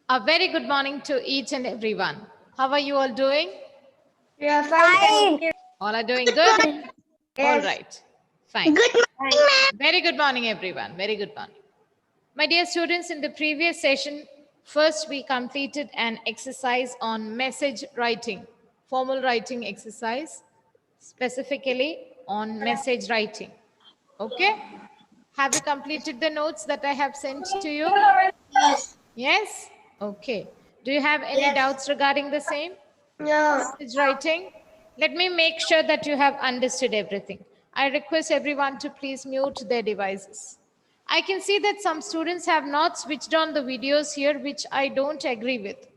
A very good morning to each and everyone. How are you all doing? Yeah, fine. All are doing good? All Yes. right. Fine. Good morning, ma'am. Very good morning, everyone. Very good morning. My dear students, in the previous session, first we completed an exercise on message writing, formal writing exercise, specifically on message writing. Okay? Have you completed the notes that I have sent to you? Yes. Yes? Okay. Do you have any doubts regarding the same? No. Message writing? Let me make sure that you have understood everything. I request everyone to please mute their devices. I can see that some students have not switched on the videos here, which I don't agree with.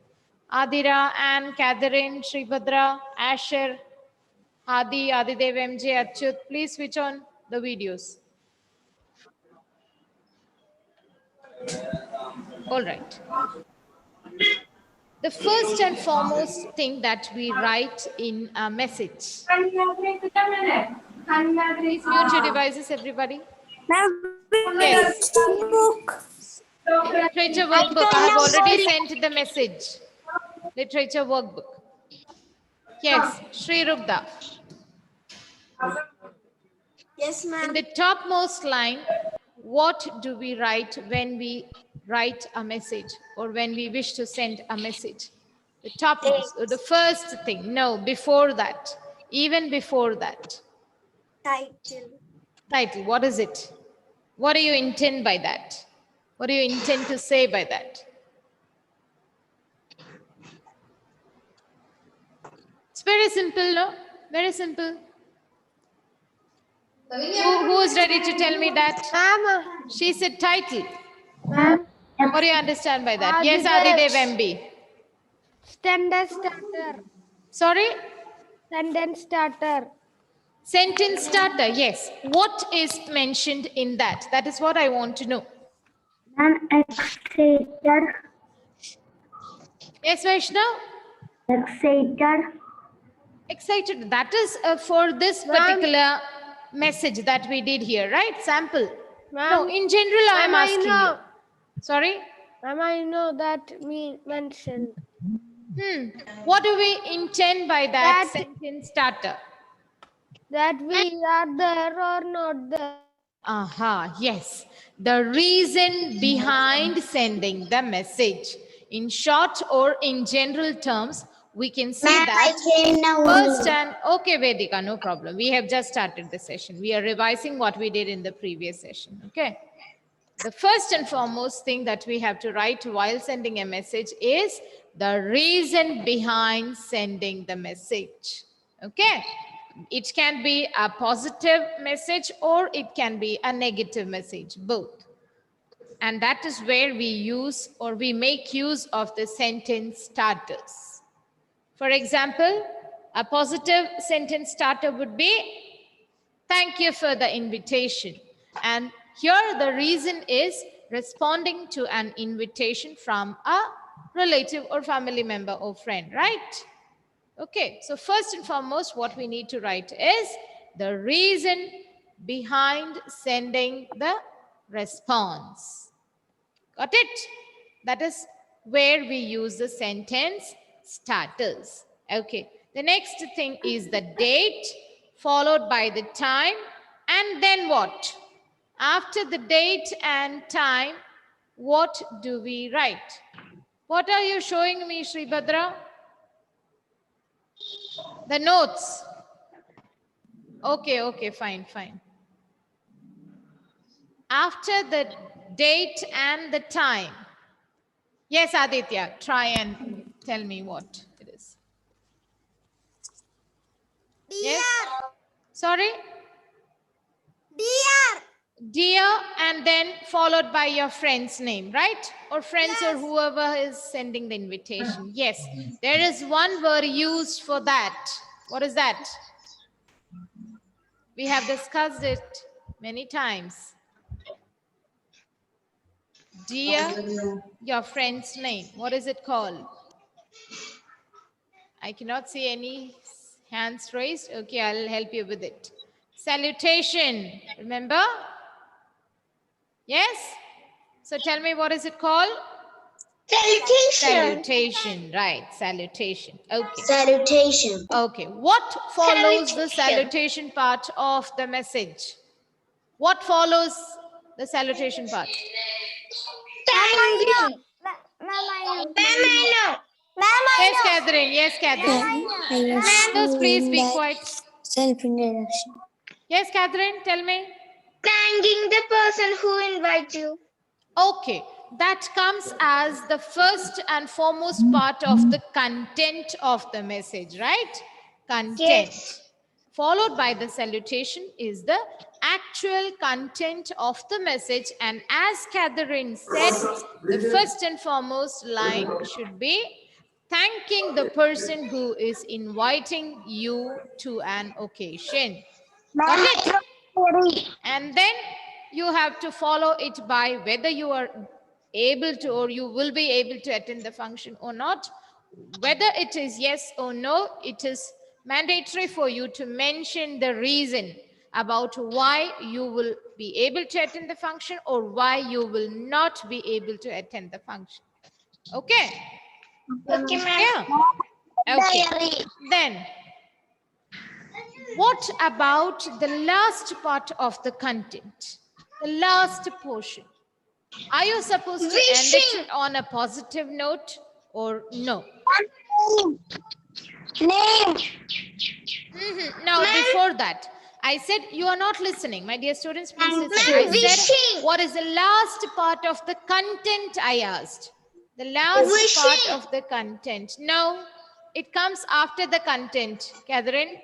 Adira, Anne, Catherine, Shribhadra, Asher, Hadi, Adidev, MJ, Achyut, please switch on the videos. All right. The first and foremost thing that we write in a message. Please mute your devices, everybody. Yes. Book. Literature workbook. I have already sent the message. Literature workbook. Yes, Sri Rupda. Yes, In ma'am. the topmost line, what do we write when we write a message or when we wish to send a message? The topmost, or the first thing. No, before that. Even before that. Title. Title, what is it? What do you intend by that? What do you intend to say by that? It's very simple, no? Very simple. Who is ready to tell me that? Ma'am. She said title. Ma'am. What do you understand by that? Yes, Adidev MB. Sentence starter. Sorry? Sentence starter. Sentence starter, yes. What is mentioned in that? That is what I want to know. Ma'am, excited. Yes, Vaishnav? Excited. Excited. That is for this particular message that we did here, right? Sample. No, in general, I am asking you. Sorry? Ma'am, I know that mentioned. What do we intend by that sentence starter? That we are there or not there. Aha, yes. The reason behind sending the message. In short or in general terms, we can say that first and okay, Vedika, no problem. We have just started the session. We are revising what we did in the previous session. Okay. The first and foremost thing that we have to write while sending a message is the reason behind sending the message. Okay. It can be a positive message or it can be a negative message, both. And that is where we use or we make use of the sentence starters. For example, a positive sentence starter would be, thank you for the invitation. And here the reason is responding to an invitation from a relative or family member or friend, right? Okay, so first and foremost, what we need to write is the reason behind sending the response. Got it? That is where we use the sentence starters. Okay, the next thing is the date followed by the time, and then what? After the date and time, what do we write? What are you showing me, Shribhadra? The notes. Okay, fine. After the date and the time. Yes, Aditya, try and tell me what it is. Yes? Sorry? Dear, and then followed by your friend's name, right? Or friends or whoever is sending the invitation. Yes, there is one word used for that. What is that? We have discussed it many times. Dear, your friend's name. What is it called? I cannot see any hands raised. Okay, I'll help you with it. Salutation. Remember? Yes? So tell me, what is it called? Salutation. Salutation, right? Salutation. Okay. Salutation. Okay. What follows the Salutation. salutation part of the message? What follows the salutation part? Thank you. Ma'am, I know. Ma'am, I know. Yes, Catherine. Yes, Catherine. Ma'am, I was Those, please doing be that quiet. self-introduction. Yes, Catherine, tell me. Thanking the person who invites you. Okay, that comes as the first and foremost part of the content of the message, right? Content. Yes. Followed by the salutation is the actual content of the message. And as Catherine said, the first and foremost line should be thanking the person who is inviting you to an occasion. Got it? And then you have to follow it by whether you are able to or you will be able to attend the function or not. Whether it is yes or no, it is mandatory for you to mention the reason about why you will be able to attend the function or why you will not be able to attend the function. Okay? Okay, ma'am. Yeah. Okay. Diary. Then, what about the last part of the content? The last portion. Are you supposed to end Wishing. it on a positive note or no? Name. Now, Ma'am. before that, I said you are not listening. My dear students, please listen. Ma'am, I said, wishing. what is the last part of the content I asked? The last part Wishing. of the content. No, it comes after the content. Catherine?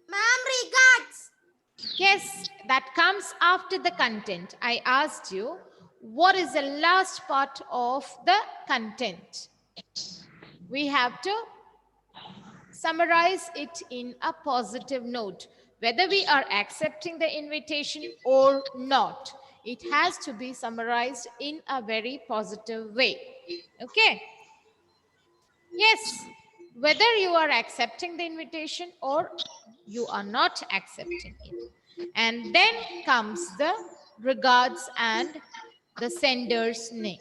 Ma'am, regards. Yes, that comes after the content. I asked you, what is the last part of the content? We have to summarize it in a positive note. Whether we are accepting the invitation or not, it has to be summarized in a very positive way. Okay? Yes, whether you are accepting the invitation or you are not accepting it. And then comes the regards and the sender's name.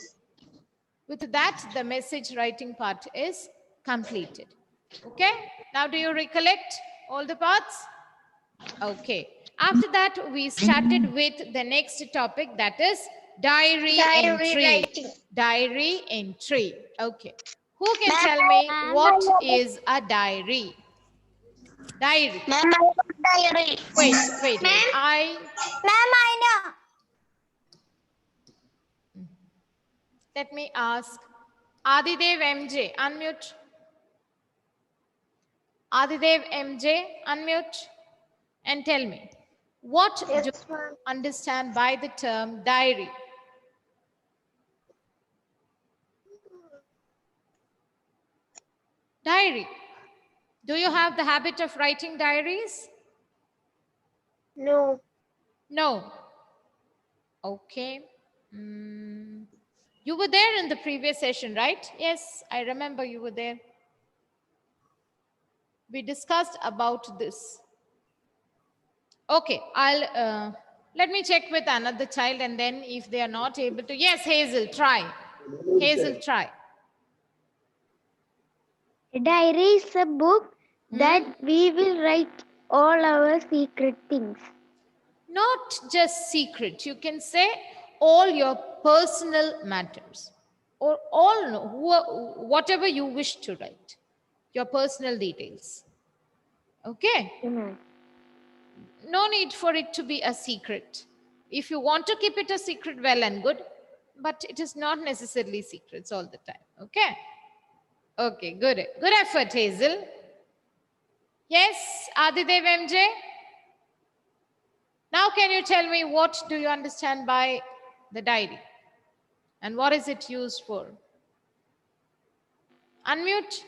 With that, the message writing part is completed. Okay? Now, do you recollect all the parts? Okay. After that, we started with the next topic, that is diary Diary entry. writing. Diary entry. Okay. Who can Ma'am, tell me Ma'am. what is a diary? Diary. Ma'am, I got diary. Wait. Ma'am. Ma'am, I know. Let me ask Adidev MJ, unmute. Adidev MJ, unmute and tell me, what do you Yes, ma'am. understand by the term diary? Diary. Do you have the habit of writing diaries? No. No. Okay. You were there in the previous session, right? Yes, I remember you were there. We discussed about this. Okay, let me check with another child and then if they are not able to, yes, Hazel, try. Hazel, try. A diary is a book that we will write all our secret things. Not just secret, you can say all your personal matters or whatever you wish to write, your personal details. Okay? No need for it to be a secret. If you want to keep it a secret, well and good, but it is not necessarily secrets all the time. Okay? Okay, good. Good effort, Hazel. Yes, Adidev MJ? Now can you tell me what do you understand by the diary? And what is it used for? Unmute.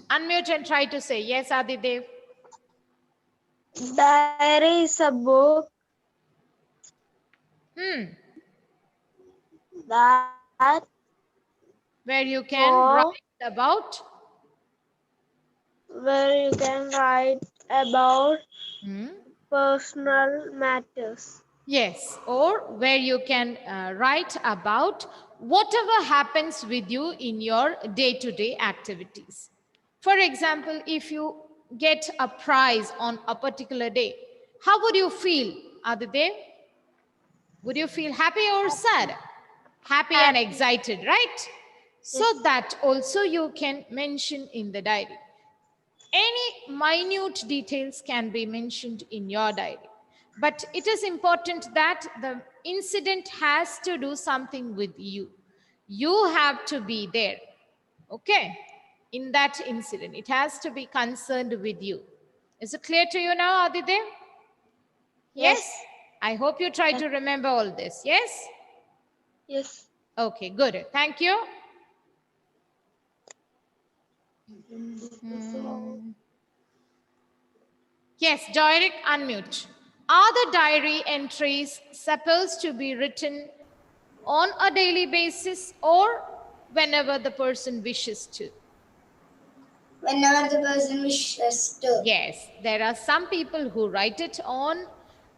Unmute and try to say, yes, Adidev. Diary is a book that Where you can for write about where you can write about personal matters. Yes, or where you can write about whatever happens with you in your day-to-day activities. For example, if you get a prize on a particular day, how would you feel, Aditya? Would you feel happy or sad? Happy and Happy. excited, right? So Yes. that also you can mention in the diary. Any minute details can be mentioned in your diary. But it is important that the incident has to do something with you. You have to be there. Okay? In that incident, it has to be concerned with you. Is it clear to you now, Aditya? Yes? Yes. I hope you try to remember all this. Yes? Yes. Okay, good. Thank you. Yes, direct unmute. Are the diary entries supposed to be written on a daily basis or whenever the person wishes to? Whenever the person wishes to. Yes, there are some people who write it on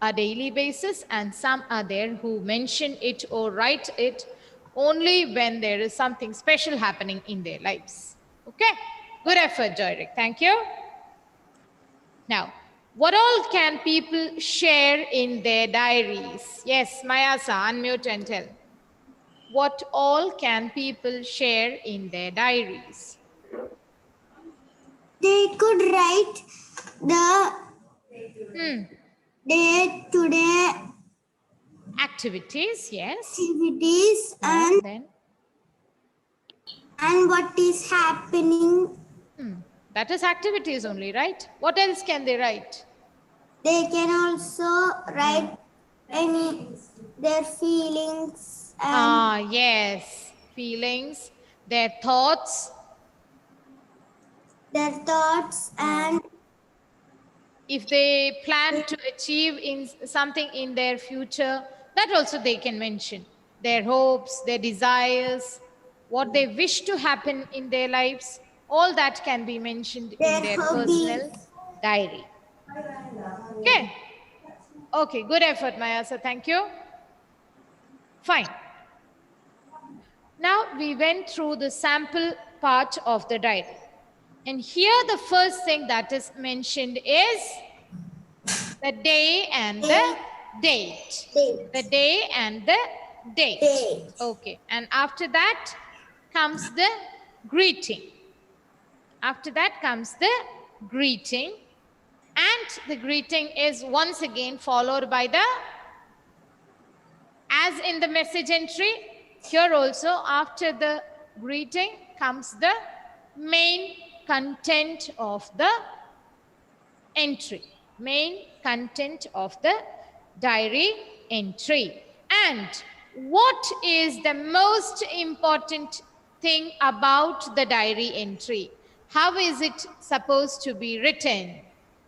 a daily basis, and some are there who mention it or write it only when there is something special happening in their lives. Okay, good effort, Joyrik. Thank you. Now, what all can people share in their diaries? Yes, Mayasa, unmute and tell. What all can people share in their diaries? They could write the day-to-day Activities, yes. activities Then and what is happening. that is activities only, right? What else can they write? They can also write any their feelings and Yes, feelings, their thoughts. their thoughts and If they plan to achieve in something in their future, that also they can mention. Their hopes, their desires, what they wish to happen in their lives, all that can be mentioned in their their personal hobbies. diary. Okay. Okay, good effort, Mayasa. Thank you. Fine. Now we went through the sample part of the diary. And here the first thing that is mentioned is the day and the date. The day and the date. Okay. And after that comes the greeting. After that comes the greeting. And the greeting is once again followed by the, as in the message entry, here also after the greeting comes the main content of the entry. Main content of the diary entry. And what is the most important thing about the diary entry? How is it supposed to be written?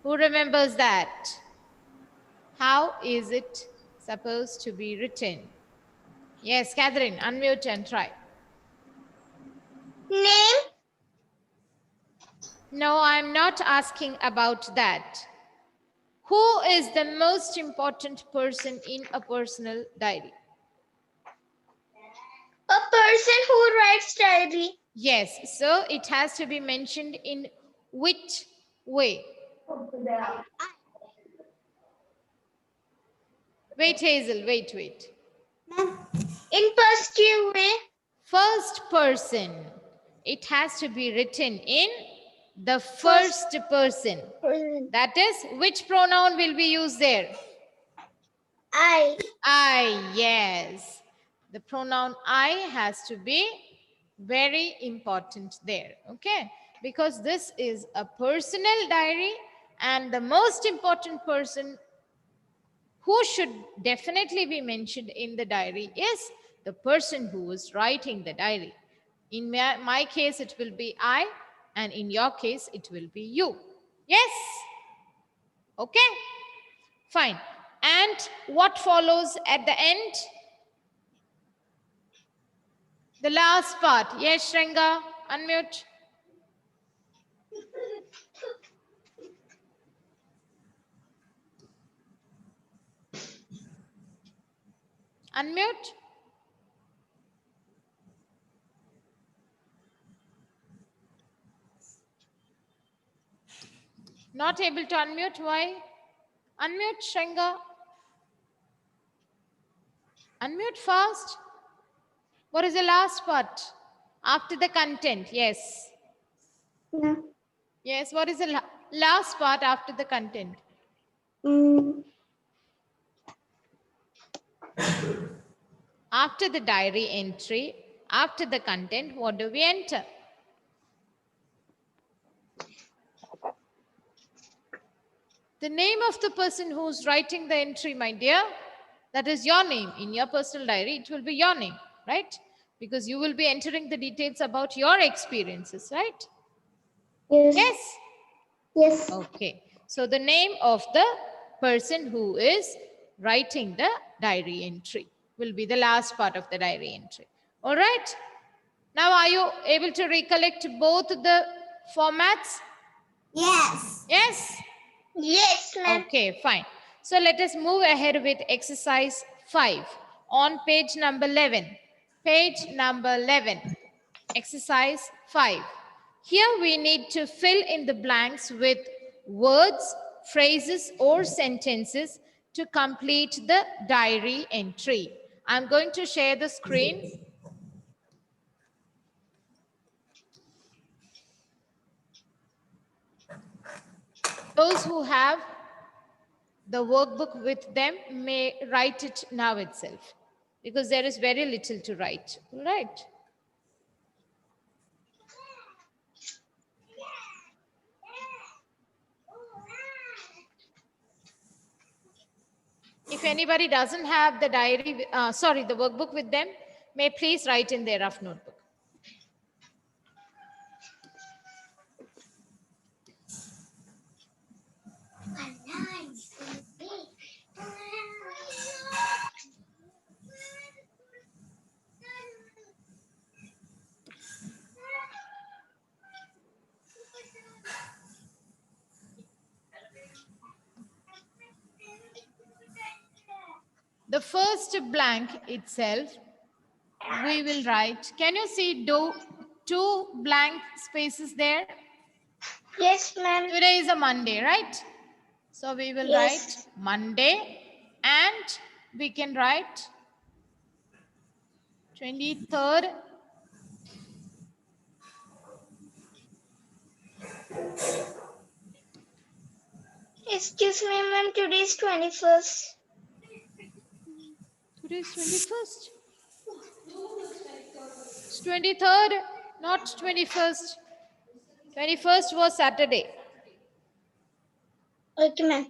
Who remembers that? How is it supposed to be written? Yes, Catherine, unmute and try. Name. No, I'm not asking about that. Who is the most important person in a personal diary? A person who writes diary. Yes, so it has to be mentioned in which way? Wait, Hazel, wait. In positive way. First person. It has to be written in the first person. That is, which pronoun will be used there? I. I, yes. The pronoun I has to be very important there, okay? Because this is a personal diary and the most important person who should definitely be mentioned in the diary is the person who is writing the diary. In my case, it will be I, and in your case, it will be you. Yes? Okay? Fine. And what follows at the end? The last part. Yes, Shrenga, unmute. Unmute. Not able to unmute. Why? Unmute, Shringa. Unmute fast. What is the last part? After the content. Yes. No. Yes. What is the last part after the content? After the diary entry, after the content, what do we enter? The name of the person who's writing the entry, my dear, that is your name. In your personal diary, it will be your name, right? Because you will be entering the details about your experiences, right? Yes. Yes? Yes. Okay. So the name of the person who is writing the diary entry will be the last part of the diary entry. All right. Now, are you able to recollect both the formats? Yes. Yes? Yes, ma'am. Okay, fine. So let us move ahead with exercise 5 on page number 11. Page number 11. Exercise 5. Here we need to fill in the blanks with words, phrases, or sentences to complete the diary entry. I'm going to share the screen. Those who have the workbook with them may write it now itself because there is very little to write. All right. If anybody doesn't have the diary, the workbook with them, may please write in their rough notebook. The first blank itself, we will write. Can you see two blank spaces there? Yes, ma'am. Today is a Monday, right? So we will write Monday and we can write 23rd. Excuse me, ma'am. Today is 21st. Today is 21st. It's 23rd, not 21st. 21st was Saturday. Okay, ma'am.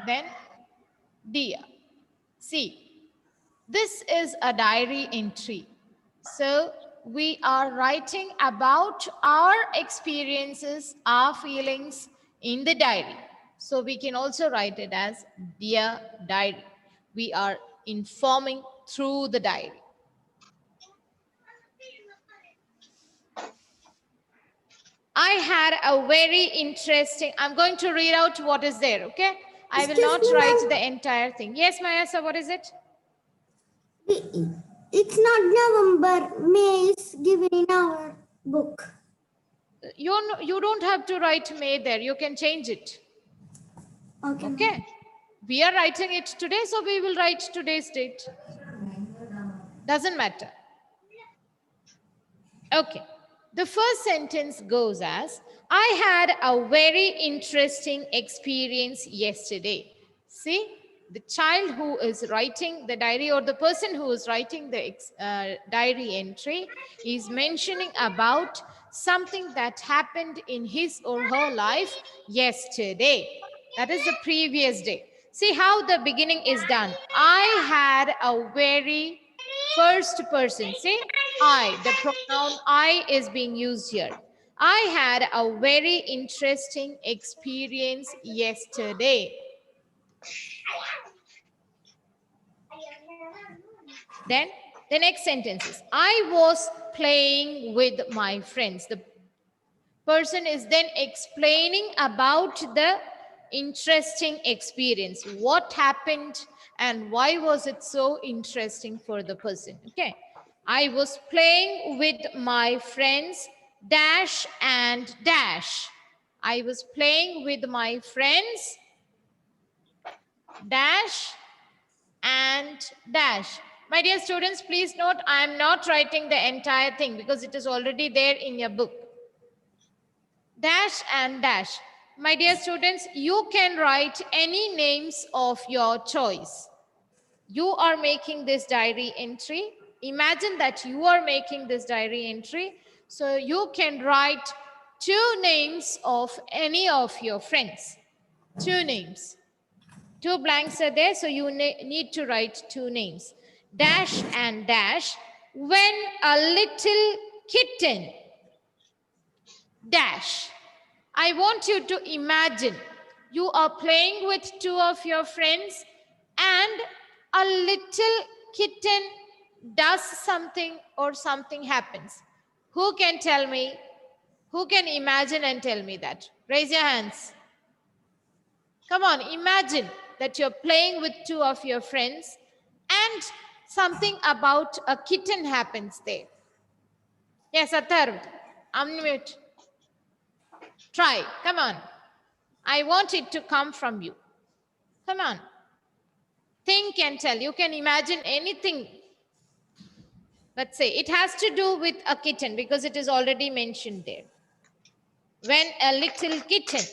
Then, dear, see, this is a diary entry. So, we are writing about our experiences, our feelings in the diary. So, we can also write it as Dear Diary. We are informing through the diary. I had a very interesting, I'm going to read out what is there, okay? I will not write the entire thing. Yes, Mayasa, what is it? It's not November. May is given in our book. You don't have to write May there. You can change it. Okay. Okay. We are writing it today, so we will write today's date. Doesn't matter. Okay. The first sentence goes as, I had a very interesting experience yesterday. See, the child who is writing the diary or the person who is writing the diary entry is mentioning about something that happened in his or her life yesterday. That is the previous day. See how the beginning is done. I had a very first person. See, I, the pronoun I is being used here. I had a very interesting experience yesterday. Then the next sentence is, I was playing with my friends. The person is then explaining about the interesting experience. What happened and why was it so interesting for the person? Okay. I was playing with my friends dash and dash. I was playing with my friends dash and dash. My dear students, please note I am not writing the entire thing because it is already there in your book. Dash and dash. My dear students, you can write any names of your choice. You are making this diary entry. Imagine that you are making this diary entry. So you can write 2 names of any of your friends. 2 names. 2 blanks are there, so you need to write 2 names. Dash and dash. When a little kitten dash. I want you to imagine you are playing with 2 of your friends and a little kitten does something or something happens. Who can tell me? Who can imagine and tell me that? Raise your hands. Come on, imagine that you're playing with 2 of your friends and something about a kitten happens there. Yes, Atharv, unmute. Try, come on. I want it to come from you. Come on. Think and tell. You can imagine anything. Let's say it has to do with a kitten because it is already mentioned there. When a little kitten.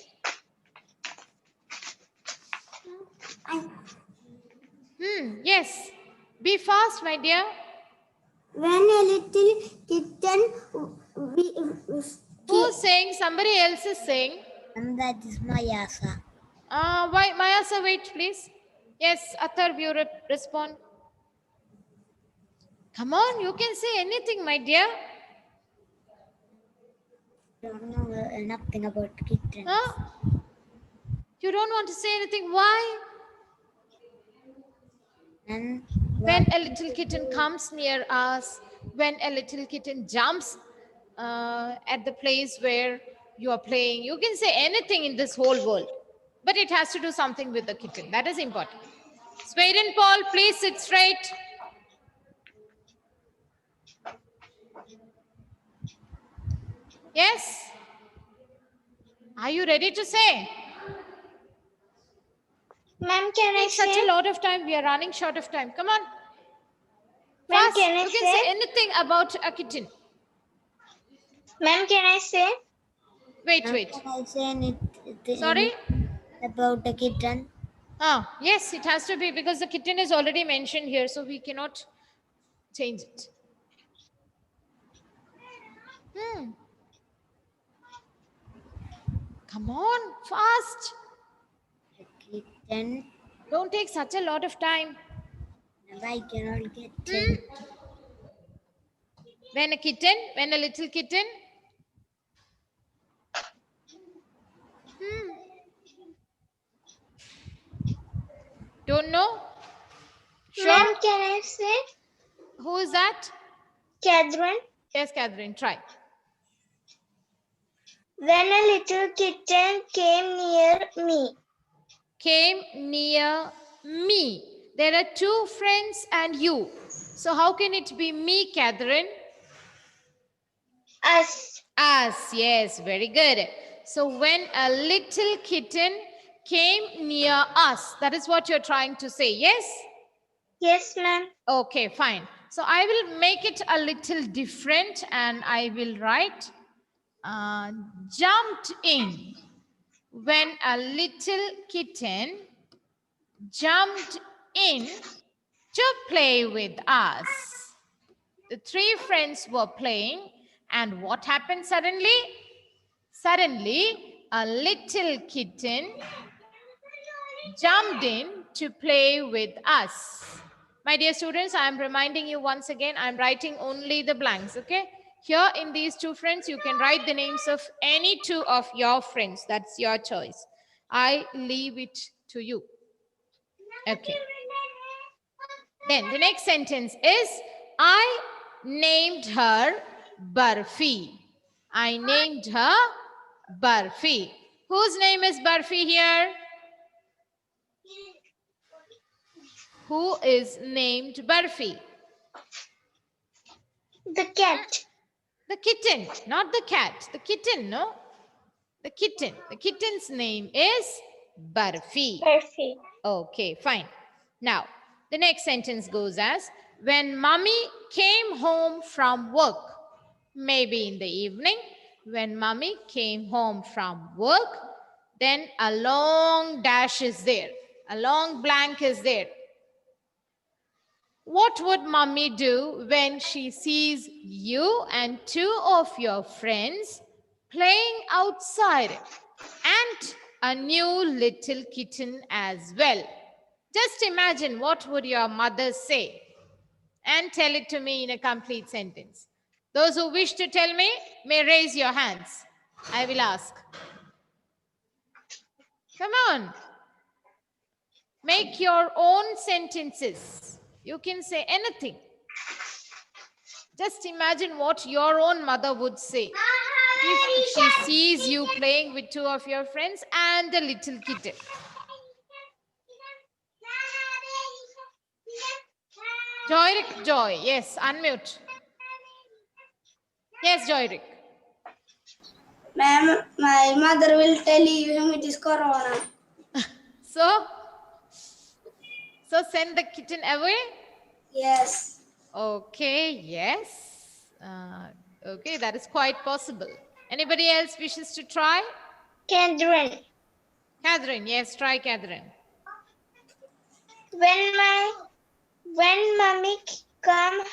Yes. Be fast, my dear. When a little kitten, Who's saying? Somebody else is saying. and that is Mayasa. Why, Mayasa, wait, please. Yes, Athar, you respond. Come on, you can say anything, my dear. I don't know nothing about kittens. Huh? You don't want to say anything. Why? And When a little kitten comes near us, when a little kitten jumps at the place where you are playing, you can say anything in this whole world. But it has to do something with the kitten. That is important. Sweden Paul, please sit straight. Yes? Are you ready to say? Ma'am, can I Such say? a lot of time. We are running short of time. Come on. Ma'am, Fast. can I You can say say? anything about a kitten. Ma'am, can I say? Wait. can I say anything Sorry? about the kitten? Yes, it has to be because the kitten is already mentioned here, so we cannot change it. Come on, fast. The kitten. Don't take such a lot of time. I cannot get it. When a little kitten. Don't know? Sure? Ma'am, can I say? Who is that? Catherine. Yes, Catherine, try. When a little kitten came near me. Came near me. There are 2 friends and you. So how can it be me, Catherine? Us. Us, yes, very good. So when a little kitten came near us, that is what you're trying to say, yes? Yes, ma'am. Okay, fine. So I will make it a little different and I will write jumped in. When a little kitten jumped in to play with us. The 3 friends were playing and what happened suddenly? Suddenly, a little kitten jumped in to play with us. My dear students, I am reminding you once again, I am writing only the blanks, okay? Here in these 2 friends, you can write the names of any 2 of your friends. That's your choice. I leave it to you. Okay. Then the next sentence is, I named her Barfi. I named her Barfi. Whose name is Barfi here? who is named Barfi? The cat. The kitten, not the cat. The kitten, no? The kitten. The kitten's name is Barfi. Perfect. Okay, fine. Now, the next sentence goes as, when Mummy came home from work, maybe in the evening, when Mummy came home from work, then a long dash is there. A long blank is there. What would Mummy do when she sees you and two of your friends playing outside and a new little kitten as well? Just imagine, what would your mother say? And tell it to me in a complete sentence. Those who wish to tell me may raise your hands. I will ask. Come on. Make your own sentences. You can say anything. Just imagine what your own mother would say if she sees you playing with two of your friends and a little kitten. Joy, yes, unmute. Yes, Joyrik. Ma'am, my mother will tell him it is Corona. So send the kitten away? Yes. Okay, yes. Okay, that is quite possible. Anybody else wishes to try? Catherine. Catherine, yes, try Catherine. When Mummy come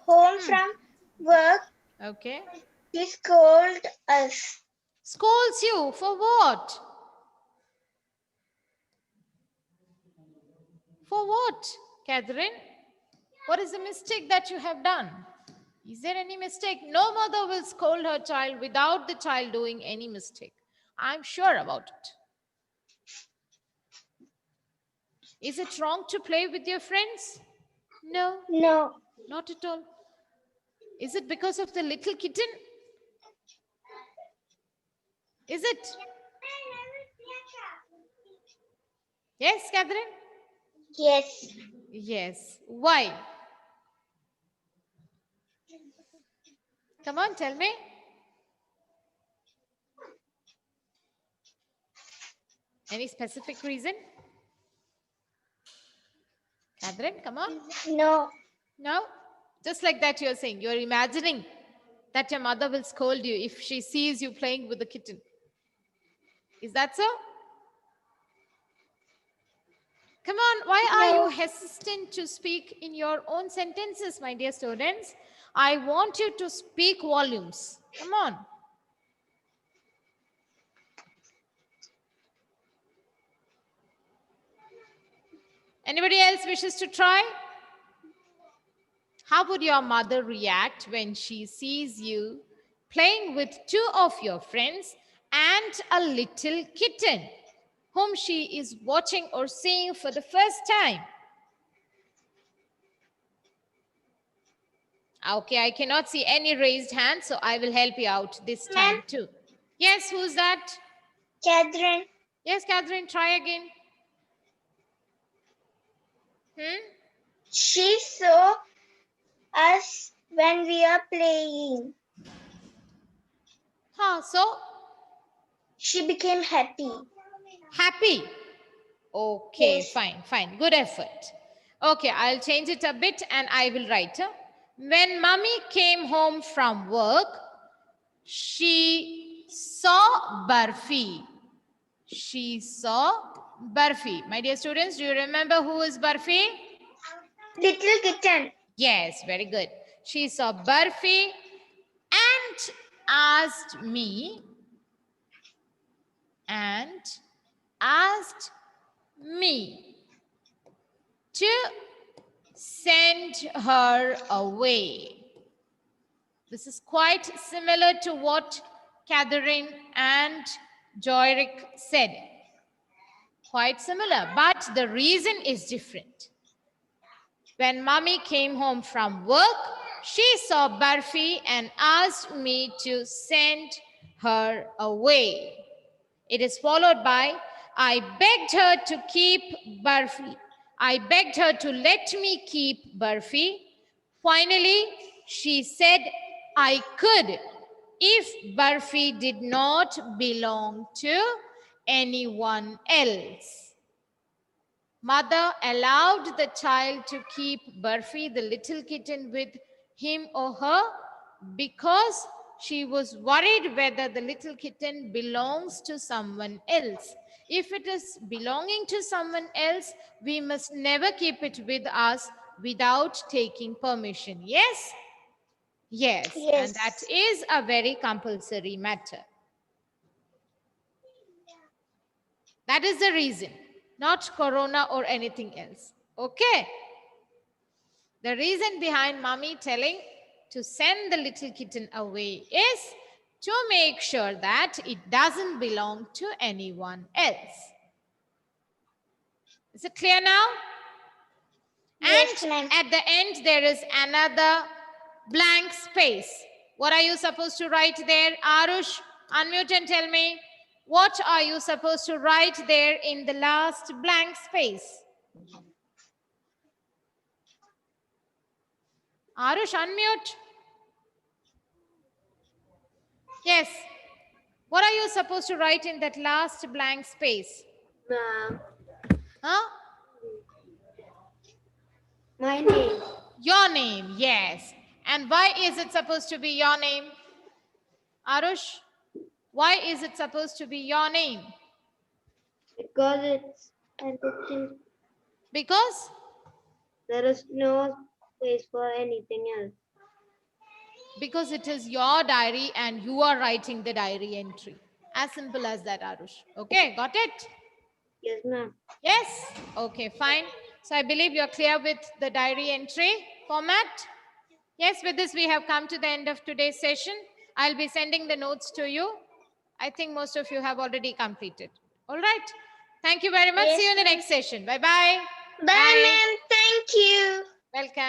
home from work, Okay. she scold us. Scolds you for what? For what, Catherine? What is the mistake that you have done? Is there any mistake? No mother will scold her child without the child doing any mistake. I'm sure about it. Is it wrong to play with your friends? No. No. Not at all. Is it because of the little kitten? Is it? Yes, Catherine? Yes. Yes. Why? Come on, tell me. Any specific reason? Catherine, come on. No. No? Just like that you're saying. You're imagining that your mother will scold you if she sees you playing with the kitten. Is that so? Come on, why are you hesitant to speak in your own sentences, my dear students? I want you to speak volumes. Come on. Anybody else wishes to try? How would your mother react when she sees you playing with two of your friends and a little kitten whom she is watching or seeing for the first time? Okay, I cannot see any raised hands, so I will help you out this time too. Yes, who's that? Catherine. Yes, Catherine, try again. She saw us when we are playing. So? She became happy. Happy. Okay, Yes. fine. Good effort. Okay, I'll change it a bit and I will write. When Mummy came home from work, she saw Barfi. She saw Barfi. My dear students, do you remember who is Barfi? Little kitten. Yes, very good. She saw Barfi and asked me to send her away. This is quite similar to what Catherine and Joyrik said. Quite similar, but the reason is different. When Mummy came home from work, she saw Barfi and asked me to send her away. It is followed by, I begged her to keep Barfi. I begged her to let me keep Burfi. Finally, she said I could if Burfi did not belong to anyone else. Mother allowed the child to keep Burfi, the little kitten, with him or her because she was worried whether the little kitten belongs to someone else. If it is belonging to someone else, we must never keep it with us without taking permission. Yes? Yes. And that Yes. is a very compulsory matter. That is the reason, not corona or anything else. Okay? The reason behind mommy telling to send the little kitten away is to make sure that it doesn't belong to anyone else. Is it clear now? Yes, And ma'am. at the end, there is another blank space. What are you supposed to write there? Arush, unmute and tell me. What are you supposed to write there in the last blank space? Arush, unmute. Yes. What are you supposed to write in that last blank space? Ma'am, Huh? my name. Your name, yes. And why is it supposed to be your name? Arush, why is it supposed to be your name? Because it's anything, Because? there is no space for anything else. Because it is your diary and you are writing the diary entry. As simple as that, Arush. Okay, got it? Yes, ma'am. Yes? Okay, fine. So I believe you're clear with the diary entry format. Yes, with this we have come to the end of today's session. I'll be sending the notes to you. I think most of you have already completed. All right. Thank you very much. See you Yes, in the ma'am. next session. Bye-bye. Bye, ma'am. Thank you. Welcome.